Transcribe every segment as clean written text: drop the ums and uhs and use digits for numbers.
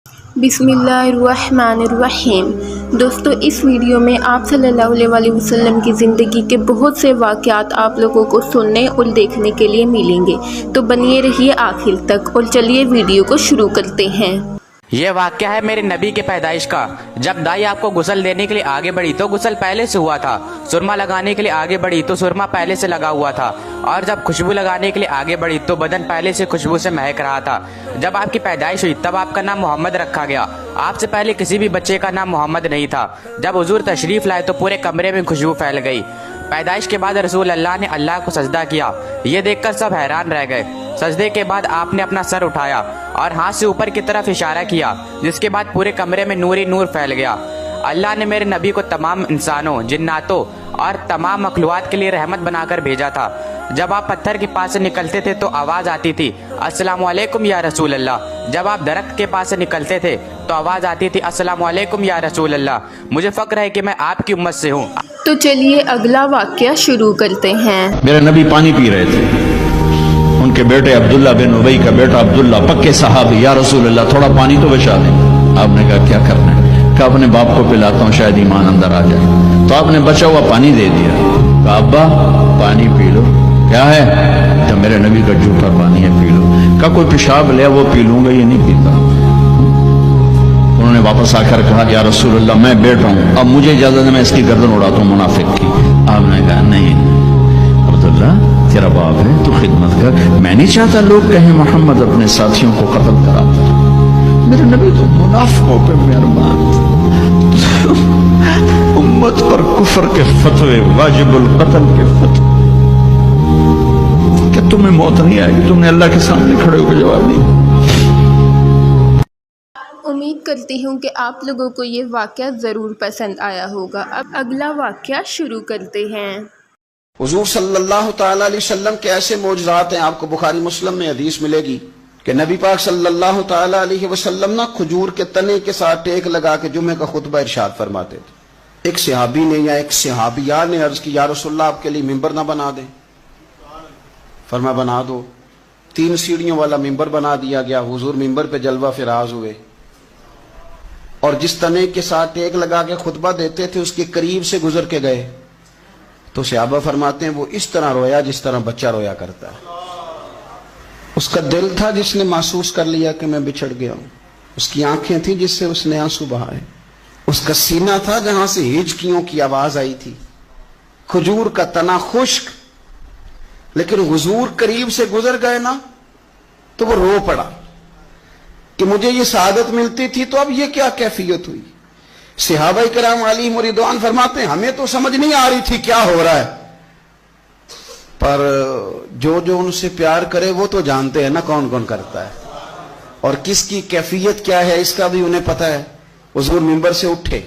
बिस्मिल्लाहिर्रहमानिर्रहीम। दोस्तों, इस वीडियो में आप सल्लल्लाहु अलैहि वसल्लम की ज़िंदगी के बहुत से वाक़यात आप लोगों को सुनने और देखने के लिए मिलेंगे, तो बनिए रहिए आखिर तक। और चलिए वीडियो को शुरू करते हैं। ये वाक़या है मेरे नबी के पैदाइश का। जब दाई आपको गुस्ल देने के लिए आगे बढ़ी तो गुस्ल पहले से हुआ था। सुरमा लगाने के लिए आगे बढ़ी तो सुरमा पहले से लगा हुआ था। और जब खुशबू लगाने के लिए आगे बढ़ी तो बदन पहले से खुशबू से महक रहा था। जब आपकी पैदाइश हुई तब आपका नाम मोहम्मद रखा गया। आपसे पहले किसी भी बच्चे का नाम मोहम्मद नहीं था। जब हुजूर तशरीफ लाए तो पूरे कमरे में खुशबू फैल गई। पैदाइश के बाद रसूल अल्लाह ने अल्लाह को सजदा किया। ये देखकर सब हैरान रह गए। सजदे के बाद आपने अपना सर उठाया और हाथ से ऊपर की तरफ इशारा किया, जिसके बाद पूरे कमरे में नूर ही नूर फैल गया। अल्लाह ने मेरे नबी को तमाम इंसानों, जिन्नातों और तमाम मखलूक़ात के लिए रहमत बनाकर भेजा था। जब आप पत्थर के पास से निकलते थे तो आवाज़ आती थी अस्सलामु अलैकुम या रसूल अल्लाह। जब आप दरख्त के पास से निकलते थे तो आवाज़ आती थी अस्सलामु अलैकुम या रसूल अल्लाह। मुझे फ़क्र है कि मैं आपकी उम्मत से हूँ। तो चलिए अगला वाक़या शुरू करते हैं। मेरे नबी पानी पी रहे थे। उनके बेटे अब्दुल्ला बिन उबई का बेटा अब्दुल्ला, पक्के सहाबी, या रसूल अल्लाह थोड़ा पानी तो बचा दें। आपने कहा क्या करना है? कहा अपने बाप को पिलाता हूँ, शायद ईमान अंदर आ जाए। तो आपने बचा हुआ पानी दे दिया। कहा अब्बा पानी पी लो। क्या है? तो मेरे नबी का जूठा पानी है, पी लो। कहा कोई पेशाब लिया वो पी लूंगा, ये नहीं पीता। उन्होंने वापस आकर कहा या रसूल अल्लाह मैं बैठ हूँ, अब मुझे इजाजत है मैं इसकी गर्दन उड़ाता हूँ मुनाफिक की। आपने कहा नहीं अब्दुल्ला तेरा बाप है, तू खिदमत कर। मैं नहीं चाहता लोग कहें मोहम्मद अपने साथियों को कत्ल कराता। मेरे नबी तो मुनाफिकों पे मेहरबान। उम्मत पर कुफर के फतवे, वाजिबुल कत्ल के फतवे। क्या तुम्हें मौत नहीं आएगी? तुमने अल्लाह के सामने खड़े होकर जवाब दिया। उम्मीद करती हूँ कि आप लोगों को ये वाक़या ज़रूर पसंद आया होगा। अब अगला वाक़या शुरू करते हैं। हुजूर सल्लल्लाहु ताला अलैहि वसल्लम के ऐसे मौजज़ात हैं, आपको बुखारी मुस्लिम में हदीस मिलेगी कि नबी पाक सल्लल्लाहु ताला अलैहि वसल्लम ना खजूर के तने के साथ टेक लगा के जुम्मे का खुतबा इरशाद फरमाते थे। एक सहाबी ने या एक सहाबिया ने अर्ज की या रसूलल्लाह आपके लिए मिंबर ना बना दें? फरमा बना दो। 3 सीढ़ियों वाला मिंबर बना दिया गया। हुजूर मिंबर पे जलवा फिराज हुए और जिस तने के साथ टेक लगा के खुतबा देते थे उसके करीब से गुजर के गए तो सहाबा फरमाते हैं वो इस तरह रोया जिस तरह बच्चा रोया करता है। उसका दिल था जिसने महसूस कर लिया कि मैं बिछड़ गया हूं। उसकी आंखें थी जिससे उसने आंसू बहाए। उसका सीना था जहां से हिचकियों की आवाज आई थी। खजूर का तना खुश्क, लेकिन हुजूर करीब से गुजर गए ना तो वो रो पड़ा कि मुझे ये सआदत मिलती थी तो अब ये क्या कैफियत हुई। सहाबा किराम अलैहिम रिदवान फरमाते हैं हमें तो समझ नहीं आ रही थी क्या हो रहा है, पर जो जो उनसे प्यार करे वो तो जानते हैं ना कौन कौन करता है और किसकी कैफियत क्या है इसका भी उन्हें पता है। हुजूर मिंबर से उठे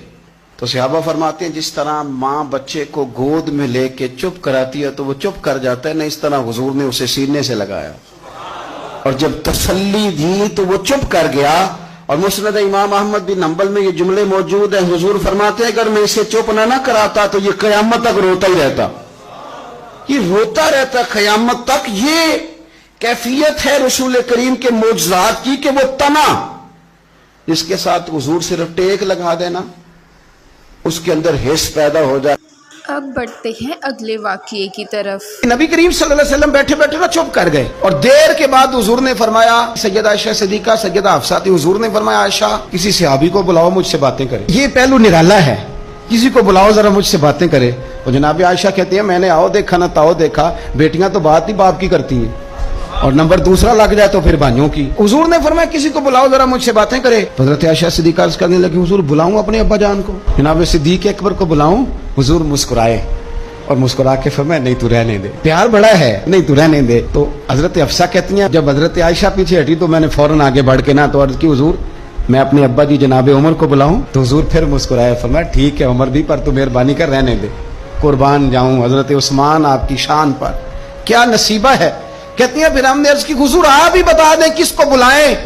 तो सहाबा फरमाते हैं जिस तरह माँ बच्चे को गोद में लेके चुप कराती है तो वो चुप कर जाता है, ना इस तरह हुजूर ने उसे सीने से लगाया और जब तसल्ली दी तो वो चुप कर गया। और मुस्नद इमाम अहमद बिन हंबल में ये जुमले मौजूद हैं। हुजूर फरमाते हैं अगर मैं इसे चुप ना कराता तो ये क़यामत तक रोता ही रहता। ये रोता रहता क़यामत तक। ये कैफियत है रसूल करीम के मौजज़ात की कि वो तना जिसके साथ हुजूर सिर्फ टेक लगा देना उसके अंदर हिस्स पैदा हो जाए। अब बढ़ते हैं अगले वाक़ये की तरफ। नबी करीम सल्लल्लाहु अलैहि वसल्लम बैठे बैठे ना चुप कर गए और देर के बाद हुजूर ने फरमाया, सैयदा आयशा सिद्दीका सैयदा हफ्सा थी, हुजूर ने फरमाया आयशा किसी सहाबी को बुलाओ मुझसे बातें करे। ये पहलू निराला है, किसी को बुलाओ जरा मुझसे बातें करे। और जनाब आयशा कहती है मैंने आओ देखा ना ताओ देखा, बेटियां तो बात ही बाप की करती हैं और नंबर दूसरा लग जाए तो फिर भाइयों की। हुजूर ने फरमाया किसी को बुलाओ जरा मुझसे बातें करे। हज़रत आयशा सिद्दीका अर्ज़ करने लगी हुजूर बुलाऊं अपने अब्बा जान को, जनाब सिद्दीक अकबर को बुलाऊं? हुजूर मुस्कुराए और मुस्कुरा के फरमाया नहीं तू रहने दे, प्यार बड़ा है, नहीं तू रहने दे। तो हजरत अफसा कहती हैं जब हजरत आयशा पीछे हटी तो मैंने फौरन आगे बढ़ के ना तो अर्ज की हुजूर मैं अपने अब्बा जी जनाब उमर को बुलाऊं? तो हुजूर फिर मुस्कुराए, फरमाया ठीक है उमर भी, पर तू मेहरबानी कर रहने दे, कुर्बान जाऊं हजरत उस्मान आपकी शान पर, क्या नसीबा है। कहती है फिर हमने अर्ज की हुजूर आप ही बता दें किसको बुलाएं?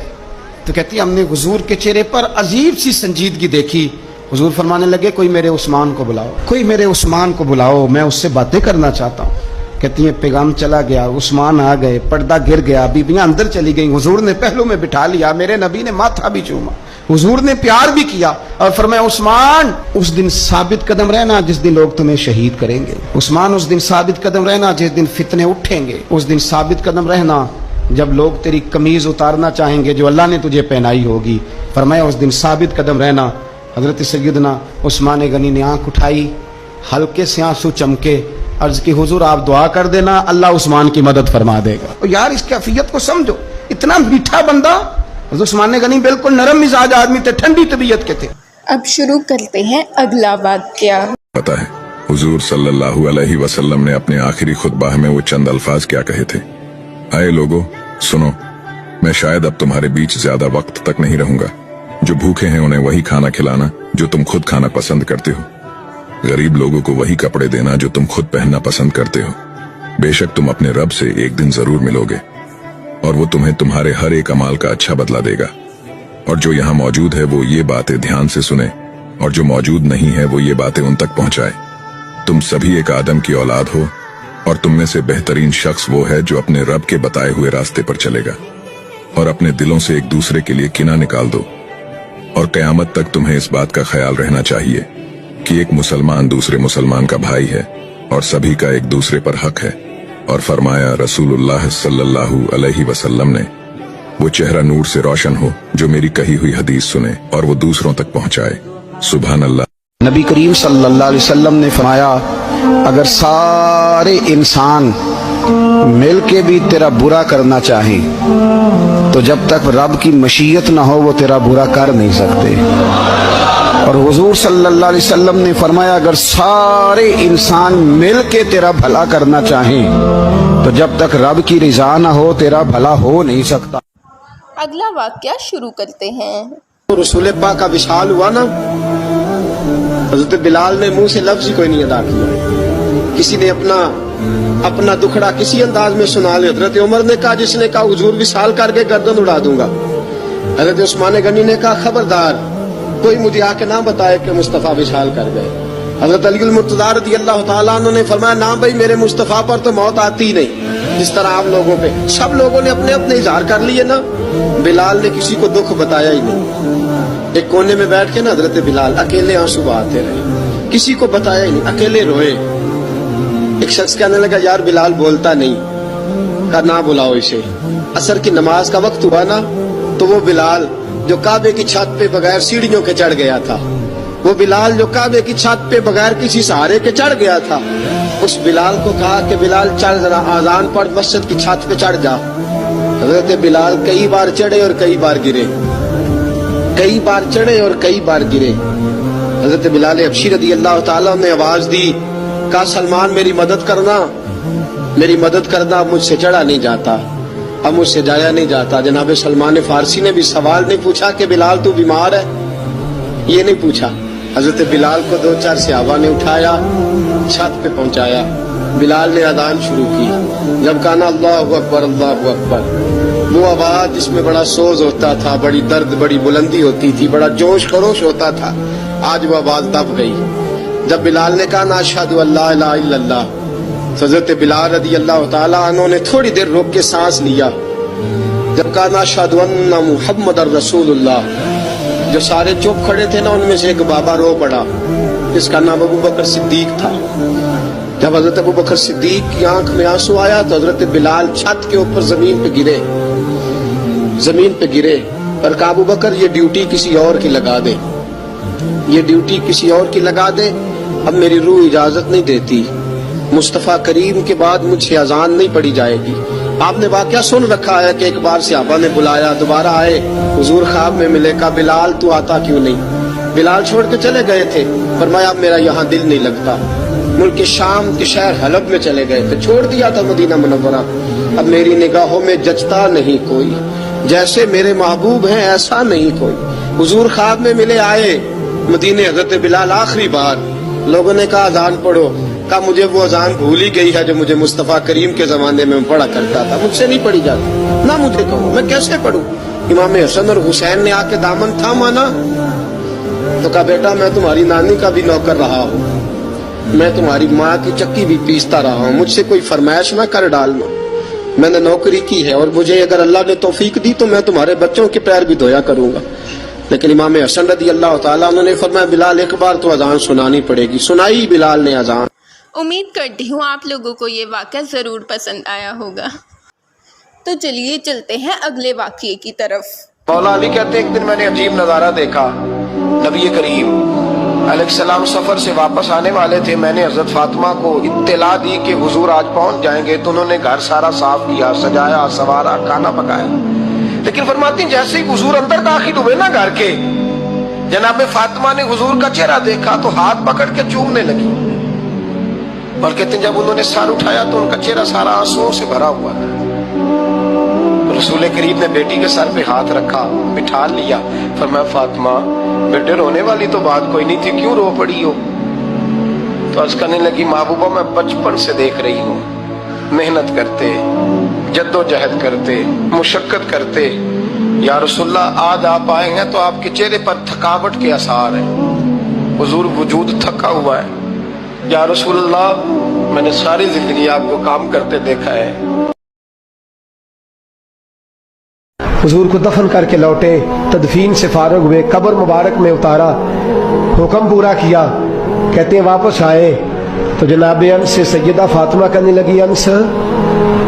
तो कहती है हमने हुजूर के चेहरे पर अजीब सी संजीदगी देखी। हुजूर फरमाने लगे कोई मेरे उस्मान को बुलाओ, कोई मेरे उस्मान को बुलाओ, मैं उससे बातें करना चाहता हूँ। कहती हैं पैगाम चला गया, उस्मान आ गए, पर्दा गिर गया, बीबियां अंदर चली गई, हुजूर ने पहलू में बिठा लिया, मेरे नबी ने माथा भी चूमा, हुजूर ने प्यार भी किया और फरमाया उस्मान उस दिन साबित कदम रहना जिस दिन लोग तुम्हें शहीद करेंगे, उस्मान उस दिन साबित कदम रहना जिस दिन फितने उठेंगे, उस दिन साबित कदम रहना जब लोग तेरी कमीज उतारना चाहेंगे जो अल्लाह ने तुझे पहनाई होगी। फरमाया उस दिन साबित कदम रहना। हजरत सैयदना उस्मान गनी ने आंख उठाई, हल्के से आंसू चमके, अर्ज की हुजूर आप दुआ कर देना, अल्लाह उस्मान की मदद फरमा देगा। तो यार इस कैफियत को समझो, इतना मीठा बंदा। हजरत उस्मान गनी बिल्कुल नरम मिजाज आदमी थे, ठंडी तबीयत के थे। अब शुरू करते हैं अगला वाक्या। पता है हुजूर सल्लल्लाहु अलैहि वसल्लम ने अपने आखिरी खुतबा में वो चंद अल्फाज क्या कहे थे? आए लोगो सुनो, मैं शायद अब तुम्हारे बीच ज्यादा वक्त तक नहीं रहूंगा। जो भूखे हैं उन्हें वही खाना खिलाना जो तुम खुद खाना पसंद करते हो, गरीब लोगों को वही कपड़े देना जो तुम खुद पहनना पसंद करते हो। बेशक तुम अपने रब से एक दिन जरूर मिलोगे और वो तुम्हें तुम्हारे हर एक अमाल का अच्छा बदला देगा। और जो यहाँ मौजूद है वो ये बातें ध्यान से सुने और जो मौजूद नहीं है वो ये बातें उन तक पहुंचाए। तुम सभी एक आदम की औलाद हो और तुम में से बेहतरीन शख्स वो है जो अपने रब के बताए हुए रास्ते पर चलेगा। और अपने दिलों से एक दूसरे के लिए किना निकाल दो और कयामत तक तुम्हें इस बात का ख्याल रहना चाहिए कि एक मुसलमान दूसरे मुसलमान का भाई है और सभी का एक दूसरे पर हक है। और फरमाया रसूलुल्लाह सल्लल्लाहु अलैहि वसल्लम ने, वो चेहरा नूर से रोशन हो जो मेरी कही हुई हदीस सुने और वो दूसरों तक पहुंचाए। सुभान अल्लाह। नबी करीम सल्लल्लाहु अलैहि वसल्लम ने फरमाया अगर सारे इंसान मिल के भी तेरा बुरा करना चाहें तो जब तक रब की मशीयत ना हो वो तेरा बुरा कर नहीं सकते। और हुजूर सल्लल्लाहु अलैहि वसल्लम ने फरमाया अगर सारे इंसान मिल के तेरा भला करना चाहें तो जब तक रब की रिजा ना हो तेरा भला हो नहीं सकता। अगला वाक्या शुरू करते हैं। रसूल पाक का विशाल हुआ ना, हजरत बिलाल ने मुंह से लफ्ज ही कोई नहीं अदा किया। किसी ने अपना दुखड़ा किसी अंदाज में सुना लिया। हजरत उमर ने कहा, जिसने कहा हुजूर विशाल करके गर्दन उड़ा दूंगा। हजरत उस्मान गनी ने कहा खबरदार कोई मुझे आके ना बताए कि मुस्तफा विशाल कर गए। हजरत अली मुर्तजा रज़ी अल्लाह तआला अन्हु ने फरमाया ना भाई मेरे मुस्तफा पर तो मौत आती ही नहीं जिस तरह आप लोगों पे। सब लोगों ने अपने अपने इजहार कर लिए ना, बिलाल ने किसी को दुख बताया ही नहीं। एक कोने में बैठ के ना हजरत बिलाल अकेले आंसू बहाते रहे, किसी को बताया ही नहीं, अकेले रोए। एक शख्स कहने लगा यार बिलाल बोलता नहीं, कहा ना बुलाओ इसे। असर की नमाज का वक्त हुआ ना तो वो बिलाल जो काबे की छत पे बगैर सीढ़ियों के चढ़ गया था, वो बिलाल जो काबे की छत पे बगैर किसी सहारे के चढ़ गया था, उस बिलाल को कहा कि बिलाल चढ़ जरा, आजान पढ़, मस्जिद की छत पे चढ़ जा। हजरत बिलाल कई बार चढ़े और कई बार गिरे, कई बार चढ़े और कई बार गिरे। हजरत बिलाल हबशी रज़ी अल्लाह तआला ने आवाज दी, कहा सलमान मेरी मदद करना, मेरी मदद करना, अब मुझसे चढ़ा नहीं जाता, अब मुझसे जाया नहीं जाता। जनाब सलमान फारसी ने भी सवाल नहीं पूछा कि बिलाल तू बीमार है, ये नहीं पूछा। हजरत बिलाल को दो चार सहाबा ने उठाया, छत पे पहुंचाया, बिलाल ने अजान शुरू की। जब कहा अल्लाहु अकबर अल्लाहु अकबर, वो आवाज जिसमें बड़ा सोज होता था, बड़ी दर्द, बड़ी बुलंदी होती थी, बड़ा जोश खरोश होता था, आज वो आवाज दब गई। जब बिलाल ने कहा ना अशहदु अल्ला इलाहा इल्लल्लाह, हजरत बिलाल रज़ी अल्लाह तआला अन्हु ने थोड़ी देर रुक के सांस लिया। जब कहा ना अशहदु अन्ना मुहम्मदर रसूलुल्लाह, जो सारे चुप खड़े थे ना उनमें से एक बाबा रो पड़ा, जिसका नाम अबू बकर सिद्दीक था। जब हजरत अबू बकर सिद्दीक की आंख में आंसू आया तो हजरत बिलाल छत के ऊपर जमीन पे गिरे, जमीन पे गिरे और कहा अबू बकर ये ड्यूटी किसी और की लगा दे, ये ड्यूटी किसी और की लगा दे, अब मेरी रूह इजाजत नहीं देती, मुस्तफा करीम के बाद मुझे अजान नहीं पड़ी जाएगी। आपने वाकया सुन रखा है कि एक बार सहाबा ने बुलाया, दोबारा आए, हुजूर ख्वाब में मिले, कहा बिलाल तू आता क्यों नहीं? बिलाल छोड़ के चले गए थे, फरमाया मेरा यहाँ दिल नहीं लगता। मुल्क के शाम के शहर हलब में चले गए थे, छोड़ दिया था मदीना मुनव्वरा, अब मेरी निगाहों में जचता नहीं कोई, जैसे मेरे महबूब हैं ऐसा नहीं कोई। हुजूर ख्वाब में मिले, आए मदीने, हजरत बिलाल आखिरी बार, लोगों ने कहा अजान पढ़ो, कहा मुझे वो अजान भूल ही गई है जो मुझे मुस्तफा करीम के जमाने में पढ़ा करता था, मुझसे नहीं पढ़ी जाती, ना मुझे कहो मैं कैसे पढ़ूं। इमाम हसन और हुसैन ने आके दामन थामा ना तो कहा बेटा मैं तुम्हारी नानी का भी नौकर रहा हूँ, میں تمہاری ماں کی چکی بھی پیستا رہا ہوں، مجھ سے کوئی فرمائش نہ کر ڈالنا، میں نے نوکری کی ہے، اور مجھے اگر اللہ نے توفیق دی تو میں تمہارے بچوں کے پیر بھی دھویا کروں گا۔ لیکن امام حسن رضی اللہ تعالیٰ عنہ نے فرمایا بلال ایک بار تو اذان سنانی پڑے گی۔ سنائی بلال نے اذان۔ امید کرتی ہوں آپ لوگوں کو یہ واقعہ ضرور پسند آیا ہوگا۔ تو چلیے چلتے ہیں اگلے واقعے کی طرف۔ مولا علی کہتے ہیں ایک دن میں نے عجیب نظارہ دیکھا، نبی کریم علیہ السلام سفر سے واپس آنے والے تھے، میں نے حضرت فاطمہ کو اطلاع دی کہ حضور آج پہنچ جائیں گے، تو انہوں نے گھر سارا صاف کیا، سجایا، سنوارا، کھانا پکایا، لیکن فرماتی ہیں جیسے ہی حضور اندر داخل ہوئے نا گھر کے، جناب فاطمہ نے حضور کا چہرہ دیکھا تو ہاتھ پکڑ کے چومنے لگی، اور کہتے ہیں جب انہوں نے سر اٹھایا تو ان کا چہرہ سارا آنسوؤں سے بھرا ہوا تھا۔ رسول کریم نے بیٹی کے سر پہ ہاتھ رکھا، بٹھا لیا، فرمایا فاطمہ بیٹے رونے والی تو بات کوئی نہیں تھی، کیوں رو پڑی ہو؟ تو عرض کرنے لگی محبوبہ میں بچپن سے دیکھ رہی ہوں، محنت کرتے، جد و جہد کرتے، مشقت کرتے، یا رسول اللہ آج آپ آئے ہیں تو آپ کے چہرے پر تھکاوٹ کے آثار ہیں، حضور وجود تھکا ہوا ہے، یا رسول اللہ میں نے ساری زندگی آپ کو کام کرتے دیکھا ہے۔ حضور کو دفن کر کے لوٹے، تدفین سے فارغ ہوئے، قبر مبارک میں اتارا، حکم پورا کیا، کہتے ہیں واپس آئے تو جناب انس سے سیدہ فاطمہ کہنے لگی انس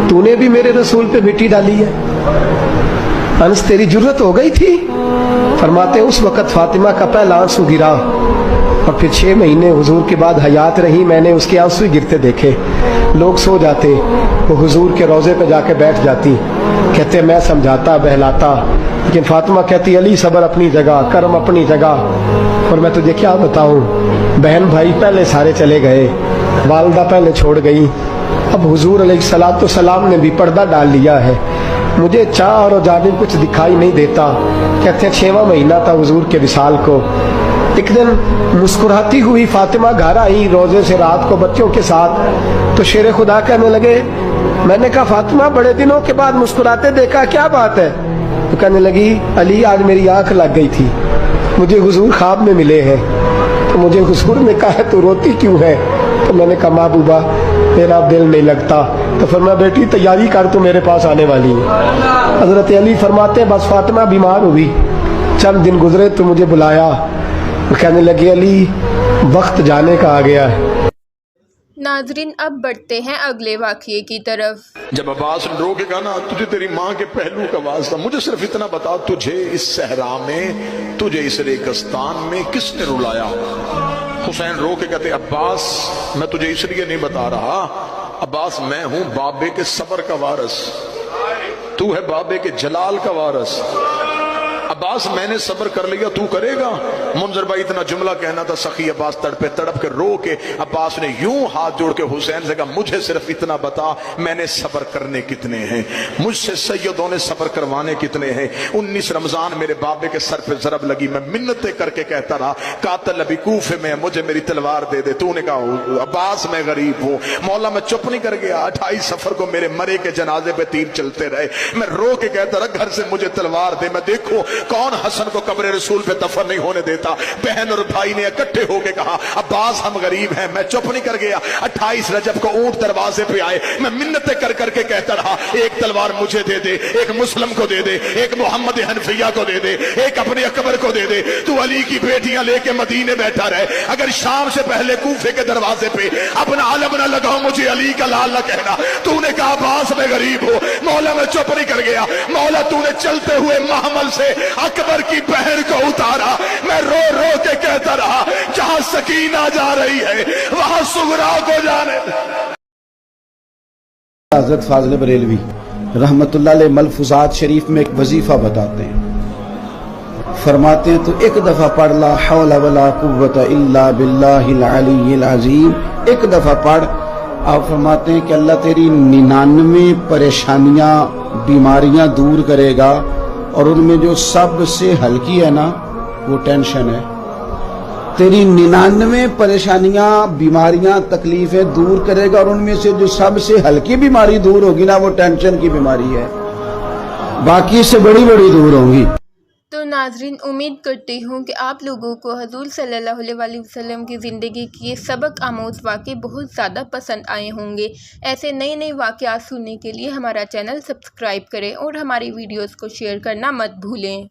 تو نے بھی میرے رسول پہ مٹی ڈالی ہے، انس تیری جرت ہو گئی تھی؟ فرماتے اس وقت فاطمہ کا پہلا آنسو گرا، اور پھر 6 مہینے حضور کے بعد حیات رہی، میں نے اس کے آنسو ہی گرتے دیکھے، لوگ سو جاتے وہ حضور کے روضے پہ جا کے بیٹھ جاتی، کہتے میں سمجھاتا بہلاتا، لیکن فاطمہ کہتی علی صبر اپنی جگہ، کرم اپنی جگہ، اور میں تجھے کیا بتاؤں، بہن بھائی پہلے سارے چلے گئے، والدہ پہلے چھوڑ گئی، اب حضور علیہ السلام نے بھی پردہ ڈال لیا ہے، مجھے چار اور جانب کچھ دکھائی نہیں دیتا۔ کہتے ہیں 6واں مہینہ تھا حضور کے وصال کو، ایک دن مسکراتی ہوئی فاطمہ گھر آئی روزے سے رات کو بچوں کے ساتھ، تو شیر خدا کہنے لگے، میں نے کہا فاطمہ بڑے دنوں کے بعد مسکراتے دیکھا، کیا بات ہے؟ تو کہنے لگی علی آج میری آنکھ لگ گئی تھی، مجھے حضور خواب میں ملے ہیں، تو مجھے حضور نے کہا ہے تو روتی کیوں ہے؟ تو میں نے کہا محبوبہ میرا دل نہیں لگتا، تو فرمایا بیٹی تیاری کر تو میرے پاس آنے والی ہے۔ حضرت علی فرماتے ہیں بس فاطمہ بیمار ہوئی، چند دن گزرے تو مجھے بلایا، کہنے لگے علی وقت جانے کا آ گیا ہے۔ ناظرین اب بڑھتے ہیں اگلے واقعے کی طرف۔ جب عباس نے رو کے کہا نا تجھے تیری ماں کے پہلو کا واسطہ، مجھے صرف اتنا بتا تجھے اس صحرا میں، تجھے اس ریگستان میں کس نے رلایا؟ حسین رو کے کہتے عباس میں تجھے اس لیے نہیں بتا رہا، عباس میں ہوں بابے کے صبر کا وارث، تو ہے بابے کے جلال کا وارث، عباس میں نے صبر کر لیا تو کرے گا؟ منظر بھائی اتنا جملہ کہنا تھا، سخی عباس تڑپے تڑپ کے رو کے عباس نے یوں ہاتھ جوڑ کے حسین سے کہا مجھے صرف اتنا بتا میں نے صبر کرنے کتنے ہیں، مجھ سے سیدوں نے صبر کروانے کتنے ہیں؟ 19 رمضان میرے بابے کے سر پہ ضرب لگی، میں منتیں کر کے کہتا رہا قاتل ابھی کوفے میں مجھے میری تلوار دے دے، تو نے کہا عباس میں غریب ہوں، مولا میں چپ نہیں کر گیا، 28 سفر کو میرے مرے کے جنازے پہ تیر چلتے رہے، میں رو کے کہتا رہا گھر سے مجھے تلوار دے، میں دیکھو کون حسن کو قبر رسول پہ دفن نہیں ہونے دیتا۔ بہن اور بھائی نے اکٹھے ہو کے کہا عباس ہم غریب ہیں، میں چپ نہیں کر گیا، 28 رجب کو اونٹ دروازے پہ آئے، میں منتیں کر کر کے کہتا رہا ایک تلوار مجھے دے دے، ایک مسلم کو دے دے، ایک محمد حنفیہ کو دے دے، ایک اپنے اکبر کو دے دے، تو علی کی بیٹیاں لے کے مدینے بیٹھا رہے، اگر شام سے پہلے کوفے کے دروازے پہ اپنا علم نہ لگاؤ مجھے علی کا لال نہ کہنا۔ تو نے کہا عباس میں غریب ہو، مولا میں چپ نہیں کر گیا، مولا تو نے چلتے ہوئے محمل سے اکبر کی بہن کو اتارا، میں رو رو کے کہتا رہا جہاں سکینہ جا رہی ہے وہاں سغرا کو جانے۔ حضرت فاضل بریلوی رحمت اللہ علیہ ملفوظات شریف میں ایک وظیفہ بتاتے ہیں، فرماتے ہیں تو ایک دفعہ پڑھ لا حول ولا قوت الا باللہ العلی العظیم، ایک دفعہ پڑھ، آپ فرماتے ہیں کہ اللہ تیری 99 پریشانیاں بیماریاں دور کرے گا، اور ان میں جو سب سے ہلکی ہے نا وہ ٹینشن ہے، تیری 99 پریشانیاں بیماریاں تکلیفیں دور کرے گا، اور ان میں سے جو سب سے ہلکی بیماری دور ہوگی نا وہ ٹینشن کی بیماری ہے، باقی سے بڑی بڑی دور ہوں گی۔ تو ناظرین، امید کرتی ہوں کہ آپ لوگوں کو حضور صلی اللہ علیہ وسلم کی زندگی کے یہ سبق آموز واقعے بہت زیادہ پسند آئے ہوں گے۔ ایسے نئے نئے واقعات سننے کے لیے ہمارا چینل سبسکرائب کریں اور ہماری ویڈیوز کو شیئر کرنا مت بھولیں۔